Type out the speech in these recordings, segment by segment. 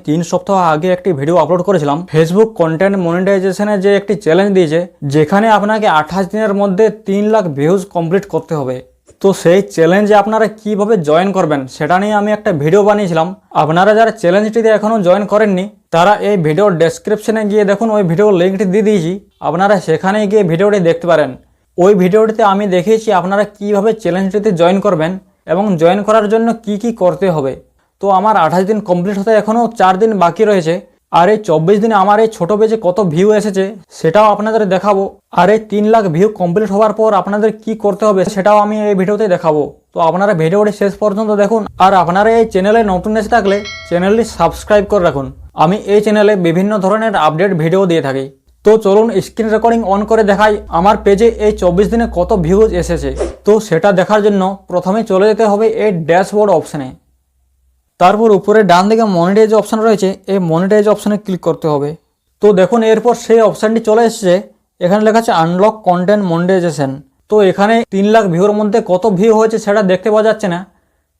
3 সপ্তাহ আগে একটি ভিডিও আপলোড করেছিলাম ফেসবুক কন্টেন্ট মনিটাইজেশনের যে একটি চ্যালেঞ্জ দিয়েছে, যেখানে আপনাকে 28 দিনের মধ্যে 3 লাখ ভিউজ কমপ্লিট করতে হবে। তো সেই চ্যালেঞ্জে আপনারা কিভাবে জয়েন করবেন সেটা নিয়ে আমি একটা ভিডিও বানিয়েছিলাম। আপনারা যারা চ্যালেঞ্জটিতে এখনও জয়েন করেননি তারা এই ভিডিওর ডেসক্রিপশনে গিয়ে দেখুন, ওই ভিডিওর লিঙ্কটি দিয়ে দিয়েছি, আপনারা সেখানে গিয়ে ভিডিওটি দেখতে পারেন। ওই ভিডিওটিতে আমি দেখিয়েছি আপনারা কিভাবে চ্যালেঞ্জটিতে জয়েন করবেন এবং জয়েন করার জন্য কি কি করতে হবে। তো আমার 28 দিন কমপ্লিট হতে এখনও 4 দিন বাকি রয়েছে। আর এই 24 দিনে আমার এই ছোটো পেজে কত ভিউ এসেছে সেটাও আপনাদের দেখাবো। আর এই 3 লাখ ভিউ কমপ্লিট হওয়ার পর আপনাদের কি করতে হবে সেটাও আমি এই ভিডিওতে দেখাবো। তো আপনারা ভিডিওটি শেষ পর্যন্ত দেখুন। আর আপনারা এই চ্যানেলে নতুন এসে থাকলে চ্যানেলটি সাবস্ক্রাইব করে রাখুন। আমি এই চ্যানেলে বিভিন্ন ধরনের আপডেট ভিডিও দিয়ে থাকি। তো চলুন স্ক্রিন রেকর্ডিং অন করে দেখাই আমার পেজে এই 24 দিনে কত ভিউজ এসেছে। তো সেটা দেখার জন্য প্রথমে চলে যেতে হবে এই ড্যাশবোর্ড অপশানে। তারপর উপরে ডান দিকে মনিটাইজ অপশান রয়েছে, এই মনিটাইজ অপশানে ক্লিক করতে হবে। তো দেখুন এরপর সেই অপশানটি চলে এসেছে, এখানে লেখা আছে আনলক কন্টেন্ট মনিটাইজেশন। তো এখানে 3 লাখ ভিউর মধ্যে কত ভিউ হয়েছে সেটা দেখতে পাওয়া যাচ্ছে না,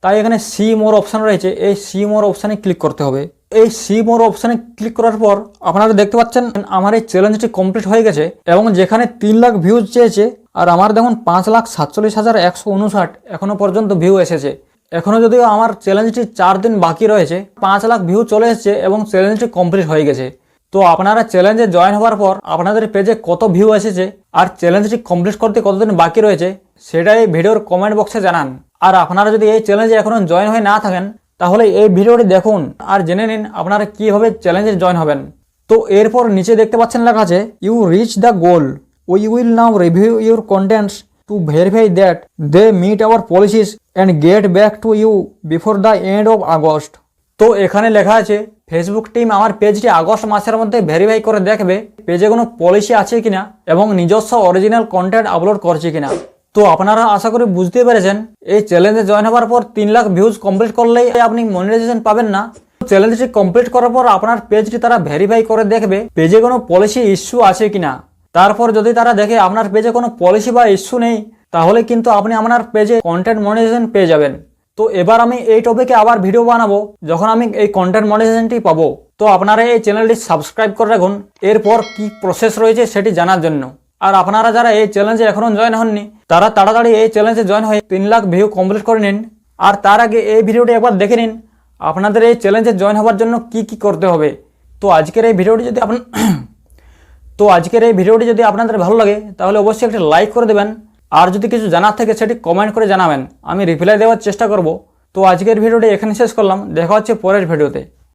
তাই এখানে সি মোর অপশান রয়েছে, এই সি মোর অপশানে ক্লিক করতে হবে। এই সি মোর অপশানে ক্লিক করার পর আপনারা দেখতে পাচ্ছেন আমার এই চ্যালেঞ্জটি কমপ্লিট হয়ে গেছে এবং যেখানে 3 লাখ ভিউজ চেয়েছে আর আমার দেখুন 5,47,159 এখনও পর্যন্ত ভিউ এসেছে। এখনও যদিও আমার চ্যালেঞ্জটি 4 দিন বাকি রয়েছে, 5 লাখ ভিউ চলে এসেছে এবং চ্যালেঞ্জটি কমপ্লিট হয়ে গেছে। তো আপনারা চ্যালেঞ্জে জয়েন হওয়ার পর আপনাদের পেজে কত ভিউ এসেছে আর চ্যালেঞ্জটি কমপ্লিট করতে কতদিন বাকি রয়েছে সেটাই ভিডিওর কমেন্ট বক্সে জানান। আর আপনারা যদি এই চ্যালেঞ্জে এখনও জয়েন হয়ে না থাকেন তাহলে এই ভিডিওটি দেখুন আর জেনে নিন আপনারা কীভাবে চ্যালেঞ্জে জয়েন হবেন। তো এরপর নিচে দেখতে পাচ্ছেন লেখা আছে you reach the goal, we will now review your contents to verify that they meet our policies and get back to you before the end of August। তো এখানে লেখা আছে ফেসবুক টিম আমার পেজটি আগস্ট মাসের মধ্যে ভেরিফাই করে দেখবে পেজে কোনো পলিসি আছে কিনা এবং নিজস্ব অরিজিনাল কন্টেন্ট আপলোড করছে কিনা। তো আপনারা আশা করি বুঝতে পেরেছেন এই চ্যালেঞ্জে জয়েন হওয়ার পর 3 লাখ ভিউজ কমপ্লিট করলেই আপনি মনিটাইজেশন পাবেন না। চ্যালেঞ্জটি কমপ্লিট করার পর আপনার পেজটি তারা ভেরিফাই করে দেখবে পেজে কোনো পলিসি ইস্যু আছে কিনা। তারপর যদি তারা দেখে আপনার পেজে কোনো পলিসি বা ইস্যু নেই তাহলে কিন্তু আপনি আপনার পেজে কন্টেন্ট মনিটাইজেশন পেয়ে যাবেন। তো এবার আমি এই টপিকে আবার ভিডিও বানাবো যখন আমি এই কন্টেন্ট মনিটাইজেশনটি পাবো। তো আপনারা এই চ্যানেলটি সাবস্ক্রাইব করে রাখুন এরপর কি প্রসেস রয়েছে সেটি জানার জন্য। আর আপনারা যারা এই চ্যালেঞ্জে এখনও জয়েন হননি তারা তাড়াতাড়ি এই চ্যালেঞ্জে জয়েন হয়ে 3 লাখ ভিউ কমপ্লিট করে নিন। আর তার আগে এই ভিডিওটি একবার দেখে নিন আপনাদের এই চ্যালেঞ্জে জয়েন হওয়ার জন্য কি কি করতে হবে। তো আজকের এই ভিডিওটি যদি আপনাদের ভালো লাগে তাহলে অবশ্যই একটি লাইক করে দেবেন। আর যদি কিছু জানার থাকে সেটি কমেন্ট করে জানাবেন, আমি রিপ্লাই দেওয়ার চেষ্টা করব। তো আজকের ভিডিওটি এখানে শেষ করলাম, দেখা হচ্ছে পরের ভিডিওতে।